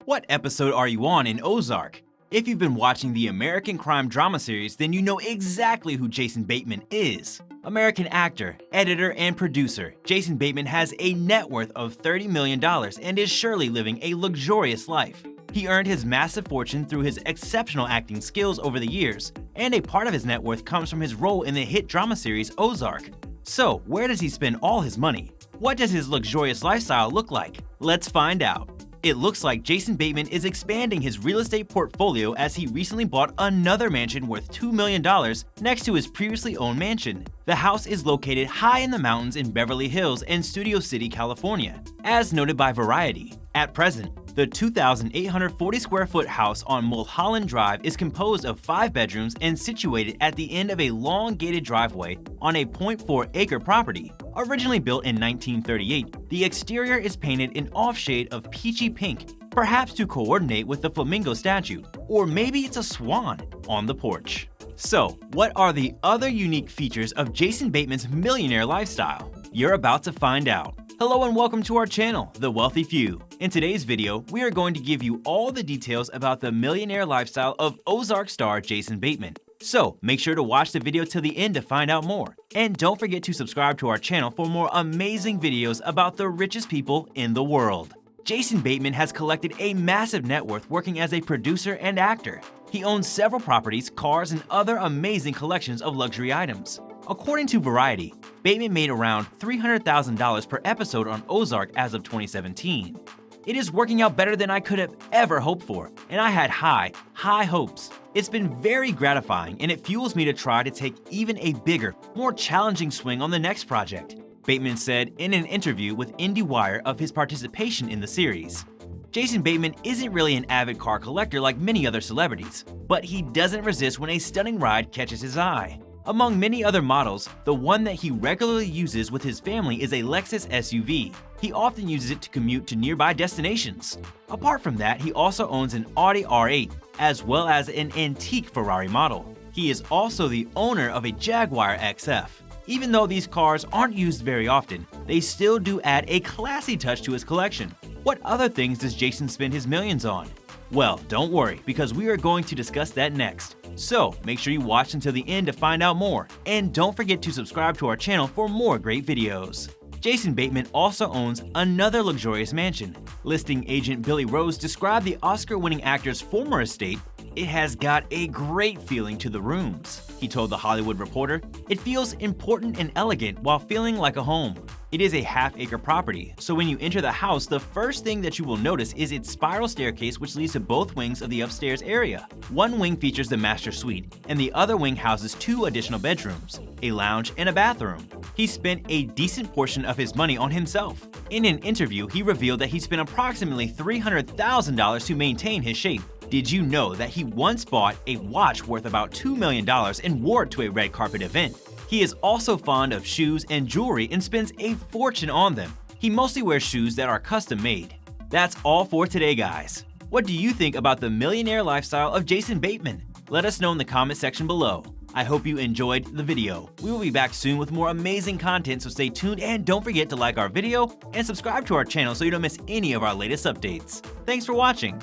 What episode are you on in Ozark? If you've been watching the American crime drama series, then you know exactly who Jason Bateman is. American actor, editor, and producer, Jason Bateman has a net worth of $30 million and is surely living a luxurious life. He earned his massive fortune through his exceptional acting skills over the years, and a part of his net worth comes from his role in the hit drama series Ozark. So, where does he spend all his money? What does his luxurious lifestyle look like? Let's find out. It looks like Jason Bateman is expanding his real estate portfolio as he recently bought another mansion worth $2 million next to his previously owned mansion. The house is located high in the mountains in Beverly Hills and Studio City, California, as noted by Variety. At present, the 2,840 square foot house on Mulholland Drive is composed of 5 bedrooms and situated at the end of a long gated driveway on a 0.4-acre property. Originally built in 1938, the exterior is painted an off-shade of peachy pink, perhaps to coordinate with the flamingo statue, or maybe it's a swan on the porch. So, what are the other unique features of Jason Bateman's millionaire lifestyle? You're about to find out. Hello and welcome to our channel, The Wealthy Few. In today's video, we are going to give you all the details about the millionaire lifestyle of Ozark star Jason Bateman. So make sure to watch the video till the end to find out more. And don't forget to subscribe to our channel for more amazing videos about the richest people in the world. Jason Bateman has collected a massive net worth working as a producer and actor. He owns several properties, cars, and other amazing collections of luxury items. According to Variety, Bateman made around $300,000 per episode on Ozark as of 2017. It is working out better than I could have ever hoped for, and I had high hopes. It's been very gratifying, and it fuels me to try to take even a bigger, more challenging swing on the next project, Bateman said in an interview with IndieWire of his participation in the series. Jason Bateman isn't really an avid car collector like many other celebrities, but he doesn't resist when a stunning ride catches his eye. Among many other models, the one that he regularly uses with his family is a Lexus SUV. He often uses it to commute to nearby destinations. Apart from that, he also owns an Audi R8, as well as an antique Ferrari model. He is also the owner of a Jaguar XF. Even though these cars aren't used very often, they still do add a classy touch to his collection. What other things does Jason spend his millions on? Well, don't worry, because we are going to discuss that next. So make sure you watch until the end to find out more, and don't forget to subscribe to our channel for more great videos. Jason Bateman also owns another luxurious mansion. Listing agent Billy Rose described the Oscar-winning actor's former estate. "It has got a great feeling to the rooms," he told The Hollywood Reporter. "It feels important and elegant while feeling like a home." It is a half-acre property, so when you enter the house, the first thing that you will notice is its spiral staircase which leads to both wings of the upstairs area. One wing features the master suite, and the other wing houses 2 additional bedrooms, a lounge, and a bathroom. He spent a decent portion of his money on himself. In an interview, he revealed that he spent approximately $300,000 to maintain his shape. Did you know that he once bought a watch worth about $2 million and wore it to a red carpet event? He is also fond of shoes and jewelry and spends a fortune on them. He mostly wears shoes that are custom made. That's all for today, guys. What do you think about the millionaire lifestyle of Jason Bateman? Let us know in the comment section below. I hope you enjoyed the video. We will be back soon with more amazing content, so stay tuned and don't forget to like our video and subscribe to our channel so you don't miss any of our latest updates. Thanks for watching.